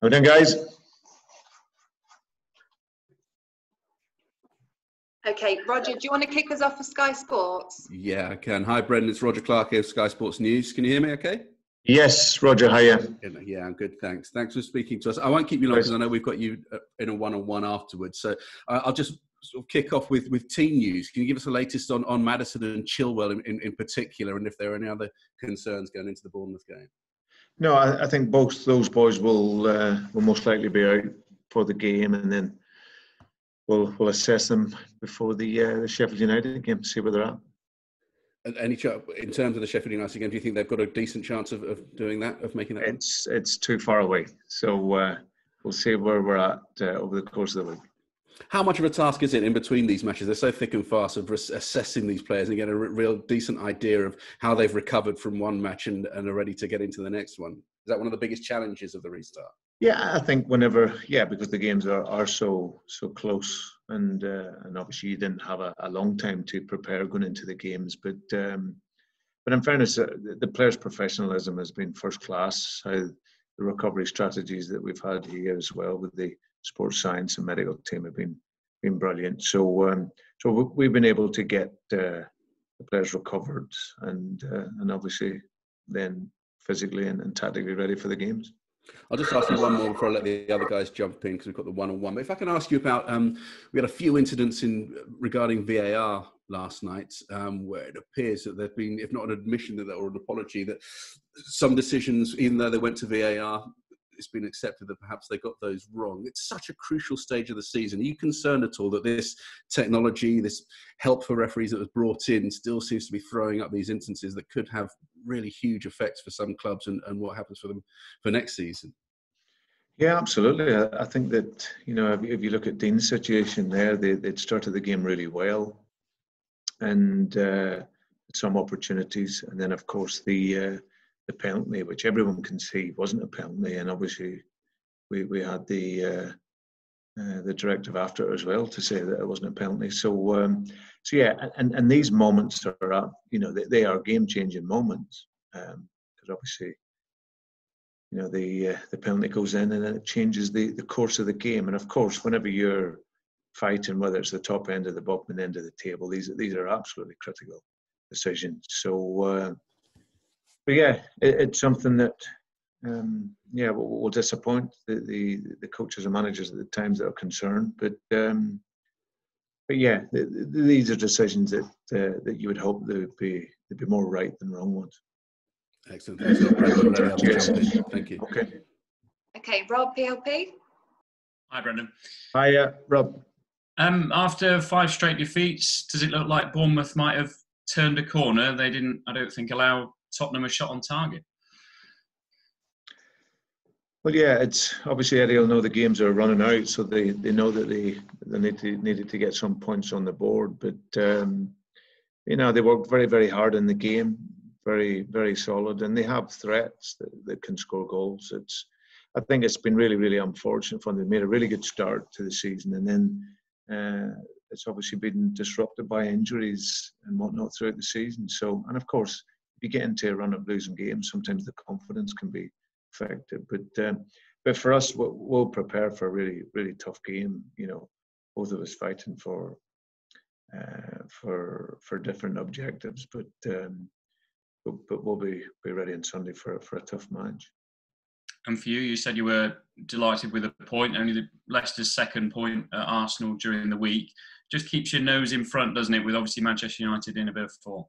we doing, guys? Okay, Roger, do you want to kick us off for Sky Sports? Yeah, I can. Hi, Brendan. It's Roger Clark here, Sky Sports News. Can you hear me okay? Yes, Roger. Hiya. Yeah, I'm good. Thanks. Thanks for speaking to us. I won't keep you long because I know we've got you in a one-on-one afterwards. So I'll just sort of kick off with team news. Can you give us the latest on Maddison and Chilwell in particular, and if there are any other concerns going into the Bournemouth game? No, I think both those boys will most likely be out for the game, and then we'll assess them before the Sheffield United game to see where they're at. Any in terms of the Sheffield United game, do you think they've got a decent chance of doing that, of making that? It's too far away, so we'll see where we're at over the course of the week. How much of a task is it in between these matches? They're so thick and fast of assessing these players and get a real decent idea of how they've recovered from one match and are ready to get into the next one. Is that one of the biggest challenges of the restart? Yeah, I think because the games are so close, and obviously you didn't have a long time to prepare going into the games, but in fairness, the players' professionalism has been first class. How the recovery strategies that we've had here as well with the sports science and medical team have been brilliant. So we've been able to get the players recovered and obviously then physically and tactically ready for the games. I'll just ask you one more before I let the other guys jump in because we've got the one-on-one. But if I can ask you about, we had a few incidents regarding VAR last night where it appears that there's been, if not an admission or an apology, that some decisions, even though they went to VAR, it's been accepted that perhaps they got those wrong. It's such a crucial stage of the season. Are you concerned at all that this technology, this help for referees that was brought in still seems to be throwing up these instances that could have really huge effects for some clubs and what happens for them for next season? Yeah, absolutely. I think that, if you look at Dean's situation there, they'd started the game really well and some opportunities. And then, of course, the penalty, which everyone can see wasn't a penalty, and obviously we had the directive after it as well to say that it wasn't a penalty. So yeah, and these moments are, they are game-changing moments because obviously, the penalty goes in and then it changes the course of the game. And of course, whenever you're fighting, whether it's the top end or the bottom end of the table, these are absolutely critical decisions. So. But yeah, it's something that will disappoint the coaches and managers at the times that are concerned. But yeah, these are decisions that you would hope they'd be more right than wrong ones. Excellent. Thanks, Brendan. Thank you. Okay, Rob, PLP. Hi, Brendan. Hi, Rob. After 5 straight defeats, does it look like Bournemouth might have turned a corner? They didn't, I don't think, allow Tottenham a shot on target. Well, yeah, it's obviously Eddie will know the games are running out, so they know that they needed to get some points on the board. But they worked very, very hard in the game, very, very solid, and they have threats that can score goals. I think it's been really, really unfortunate for them. They made a really good start to the season, and then it's obviously been disrupted by injuries and whatnot throughout the season. So, and of course, if you get into a run of losing games, sometimes the confidence can be affected. But for us, we'll prepare for a really, really tough game. Both of us fighting for different objectives. But we'll be ready on Sunday for a tough match. And for you, you said you were delighted with a point, only Leicester's second point at Arsenal during the week. Just keeps your nose in front, doesn't it, with obviously Manchester United in a bit of form?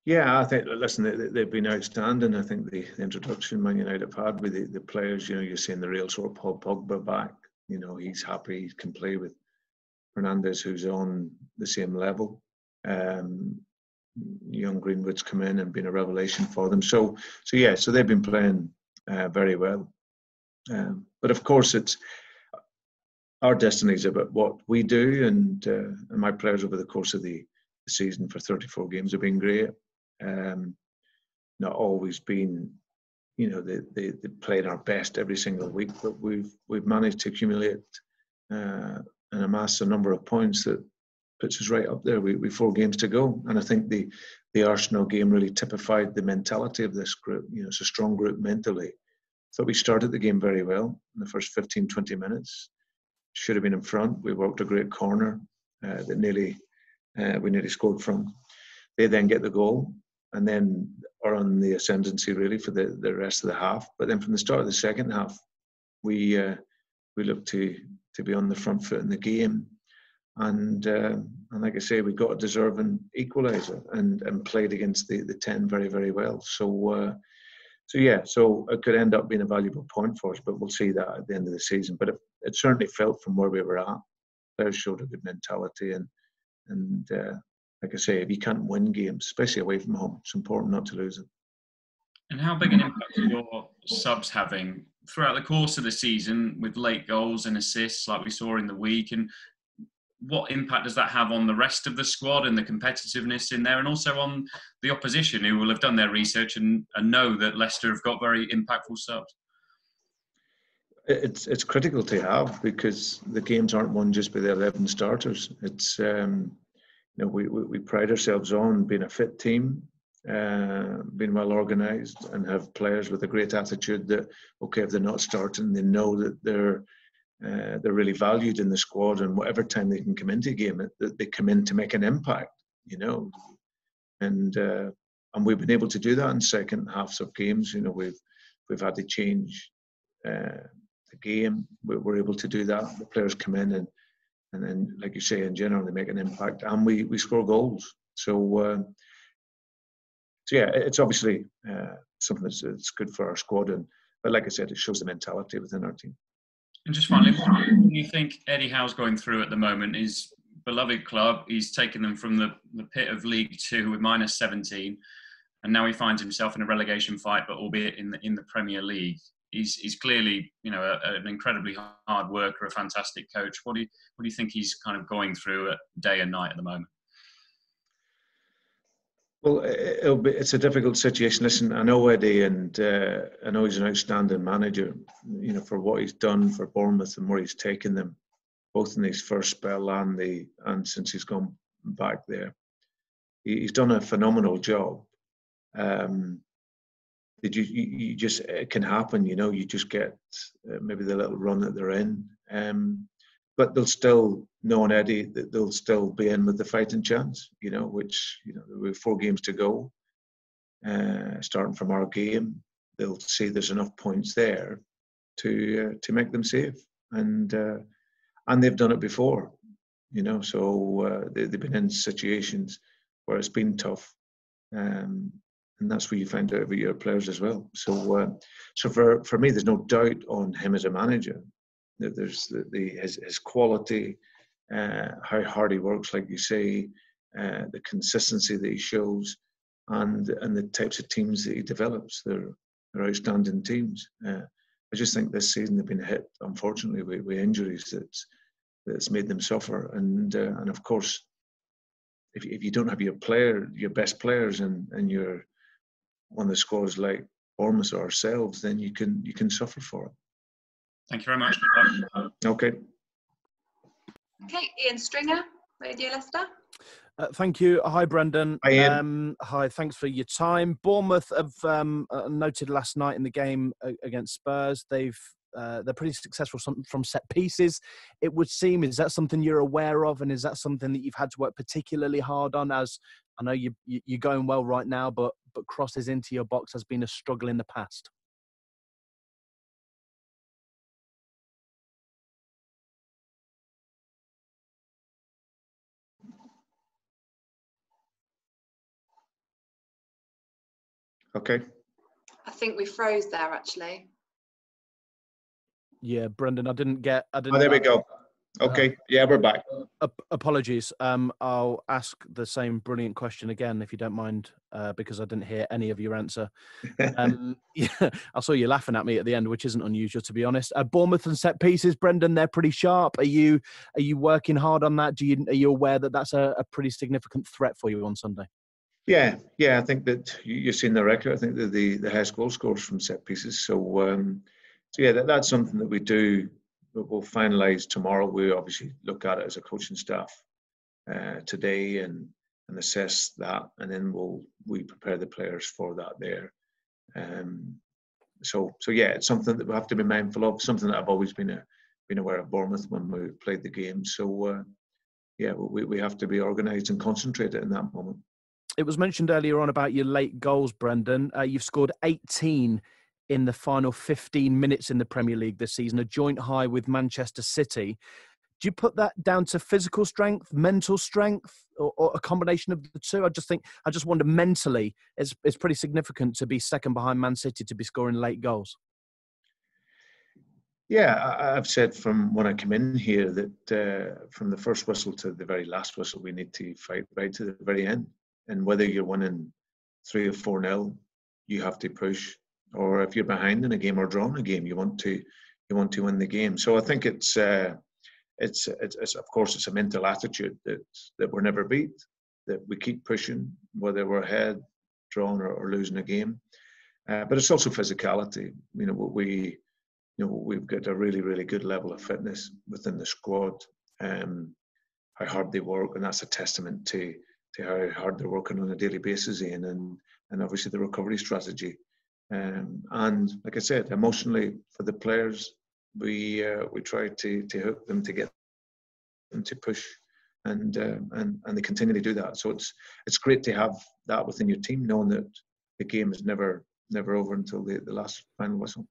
Yeah, I think, listen, they've been outstanding. I think the introduction Man United have had with the players, you're seeing the real sort of Paul Pogba back. He's happy, he can play with Fernandes, who's on the same level. Young Greenwood's come in and been a revelation for them. So they've been playing very well. But of course, it's our destiny is about what we do, and my players over the course of the season for 34 games have been great. Not always been, they played our best every single week, but we've managed to accumulate and amass a number of points that puts us right up there. We've 4 games to go, and I think the the Arsenal game really typified the mentality of this group. It's a strong group mentally. Thought we started the game very well in the first 15, 20 minutes. Should have been in front. We worked a great corner that we nearly scored from. They then get the goal and then are on the ascendancy really for the rest of the half. But then from the start of the second half, we looked to be on the front foot in the game. And like I say, we got a deserving equaliser and played against the 10 very, very well. So it could end up being a valuable point for us, but we'll see that at the end of the season. But it certainly felt from where we were at. Players showed a good mentality, and like I say, if you can't win games, especially away from home, it's important not to lose them. And how big an impact are your subs having throughout the course of the season with late goals and assists like we saw in the week? And what impact does that have on the rest of the squad and the competitiveness in there, and also on the opposition who will have done their research and know that Leicester have got very impactful subs? It's critical to have, because the games aren't won just by the 11 starters. It's we pride ourselves on being a fit team, being well organised, and have players with a great attitude that, okay, if they're not starting, they know that they're really valued in the squad, and whatever time they can come into a game, that they come in to make an impact, and we've been able to do that in second halves of games. We've had to change the game. We're able to do that. The players come in and then, like you say, in general, they make an impact, and we score goals. So yeah, it's obviously something that's good for our squad, but like I said, it shows the mentality within our team. And just finally, what do you think Eddie Howe's going through at the moment? His beloved club, he's taken them from the pit of League Two with minus 17, and now he finds himself in a relegation fight, but albeit in the Premier League. He's clearly, an incredibly hard worker, a fantastic coach. What do you think he's kind of going through day and night at the moment? Well, it's a difficult situation. Listen, I know Eddie, and I know he's an outstanding manager, for what he's done for Bournemouth and where he's taken them, both in his first spell and since he's gone back there. He's done a phenomenal job. It can happen, you just get maybe the little run that they're in. But they'll still, knowing Eddie, that they'll still be in with the fighting chance, which, we have 4 games to go, starting from our game. They'll see there's enough points there to make them safe. And they've done it before, so they've been in situations where it's been tough. And that's where you find out about your players as well. So for me, there's no doubt on him as a manager. There's his quality, how hard he works, like you say, the consistency that he shows, and the types of teams that he develops. They're outstanding teams. I just think this season they've been hit, unfortunately, with injuries that's made them suffer. And of course, if you don't have your best players, and you're one of the squads like Bournemouth or ourselves, then you can suffer for it. Thank you very much. Okay. Okay, Ian Stringer, Radio Leicester. Thank you. Hi, Brendan. Hi, Ian. Hi, thanks for your time. Bournemouth have noted last night in the game against Spurs, they're pretty successful from set pieces. It would seem, is that something you're aware of, and is that something that you've had to work particularly hard on? As I know you're going well right now, but crosses into your box has been a struggle in the past. Okay. I think we froze there, actually. Yeah, Brendan, I didn't. Oh, there we go. Okay. Yeah, we're back. Apologies. I'll ask the same brilliant question again, if you don't mind, because I didn't hear any of your answer. Yeah, I saw you laughing at me at the end, which isn't unusual, to be honest. Bournemouth and set pieces, Brendan, they're pretty sharp. Are you working hard on that? Are you aware that that's a pretty significant threat for you on Sunday? Yeah. I think that you've seen the record. I think that the highest goal scorers from set pieces. So yeah, that's something that we do. We'll finalise tomorrow. We obviously look at it as a coaching staff today, and and assess that, and then we prepare the players for that there. So yeah, it's something that we have to be mindful of. Something that I've always been aware of Bournemouth when we played the game. So yeah, we have to be organised and concentrated in that moment. It was mentioned earlier on about your late goals, Brendan. You've scored 18 in the final 15 minutes in the Premier League this season, a joint high with Manchester City. Do you put that down to physical strength, mental strength, or a combination of the two? I just wonder mentally, it's pretty significant to be second behind Man City to be scoring late goals. Yeah, I've said from when I came in here that from the first whistle to the very last whistle, we need to fight right to the very end. And whether you're winning 3 or 4-0, you have to push. Or if you're behind in a game or drawing a game, you want to win the game. So I think it's of course it's a mental attitude that we're never beat, that we keep pushing whether we're ahead, drawn or losing a game. But it's also physicality. We've got a really, really good level of fitness within the squad. How hard they work, and that's a testament to how hard they're working on a daily basis, Ian, and obviously the recovery strategy. And like I said, emotionally for the players, we try to hook them to get them to push, and they continually do that. So it's great to have that within your team, knowing that the game is never over until the last final whistle.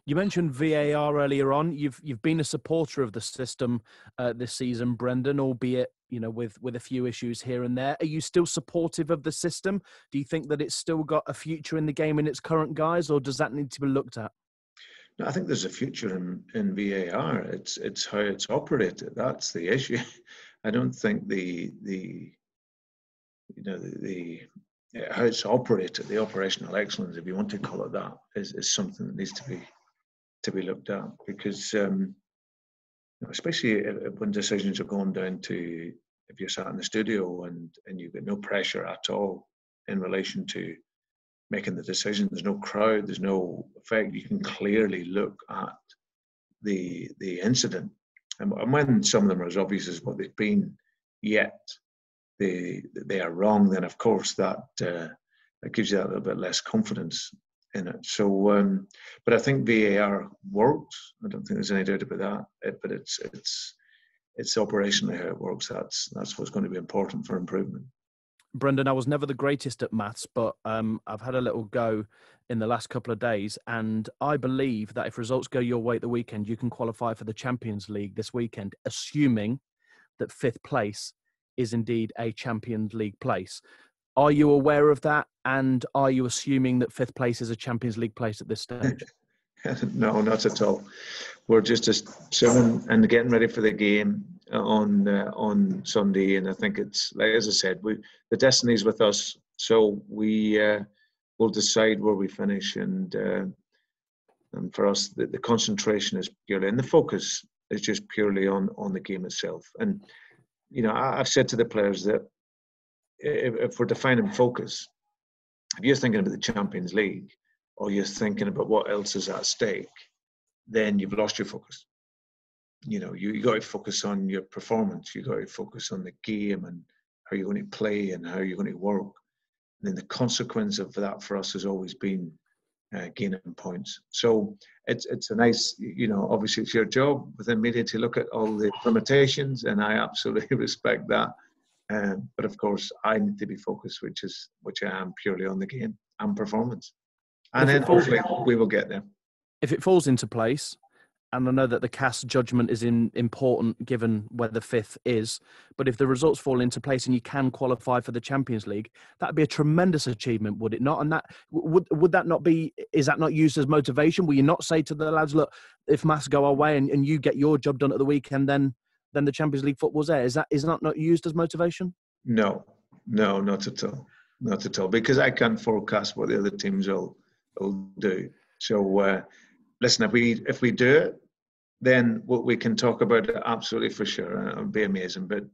You mentioned VAR earlier on. You've been a supporter of the system this season, Brendan, albeit with a few issues here and there. Are you still supportive of the system? Do you think that it's still got a future in the game in its current guise, or does that need to be looked at? No, I think there's a future in VAR. It's how it's operated. That's the issue. I don't think the how it's operated, the operational excellence, if you want to call it that, is something that needs to be looked at, because especially when decisions are going down to, if you're sat in the studio and you've got no pressure at all in relation to making the decision, there's no crowd, there's no effect, you can clearly look at the incident, and when some of them are as obvious as what they've been, yet they are wrong, then of course that gives you that little bit less confidence in it. So, but I think VAR works. I don't think there's any doubt about that. But it's operationally how it works. That's what's going to be important for improvement. Brendan, I was never the greatest at maths, but I've had a little go in the last couple of days, and I believe that if results go your way at the weekend, you can qualify for the Champions League this weekend, assuming that 5th place is indeed a Champions League place. Are you aware of that? And are you assuming that 5th place is a Champions League place at this stage? No, not at all. We're just assuming and getting ready for the game on Sunday. And I think it's, like as I said, the destiny's with us. So we will decide where we finish. And for us, the concentration is purely, and the focus is just purely on the game itself. And I've said to the players that if we're defining focus, if you're thinking about the Champions League or you're thinking about what else is at stake, then you've lost your focus. You got to focus on your performance. You got to focus on the game and how you're going to play and how you're going to work. And then the consequence of that for us has always been gaining points. So it's a nice, obviously it's your job within media to look at all the permutations, and I absolutely respect that. But of course, I need to be focused, which I am, purely on the game and performance. And then hopefully we will get there. If it falls into place, and I know that the CAS judgment is important given where the 5th is, but if the results fall into place and you can qualify for the Champions League, that'd be a tremendous achievement, would it not? And that would that not be? Is that not used as motivation? Will you not say to the lads, look, if maths go our way and you get your job done at the weekend, then the Champions League football's there? Is that not used as motivation? No, not at all. Not at all. Because I can't forecast what the other teams will do. So listen, if we do it, then we can talk about it absolutely for sure. It would be amazing. But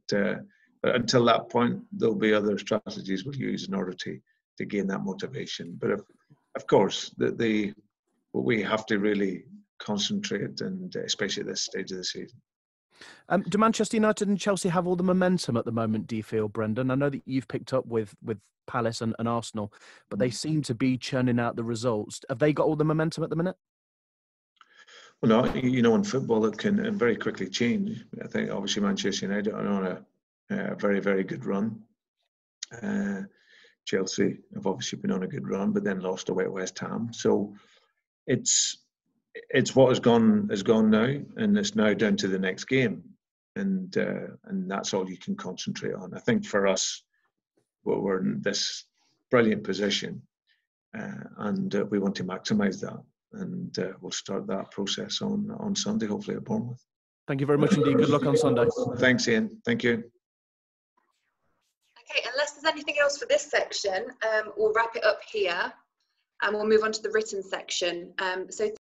until that point, there'll be other strategies we'll use in order to gain that motivation. But of course, we have to really concentrate, and especially at this stage of the season. Do Manchester United and Chelsea have all the momentum at the moment, do you feel, Brendan? I know that you've picked up with Palace and Arsenal, but they seem to be churning out the results. Have they got all the momentum at the minute? Well, no, in football it can very quickly change. I think obviously Manchester United are on a very, very good run. Chelsea have obviously been on a good run, but then lost away at West Ham. So it's what has gone now, and it's now down to the next game, and that's all you can concentrate on. I think for us, we're in this brilliant position, and we want to maximise that, and we'll start that process on Sunday, hopefully at Bournemouth. Thank you very much indeed. Good luck on Sunday. Thanks, Ian. Thank you. Okay, unless there's anything else for this section, we'll wrap it up here and we'll move on to the written section. So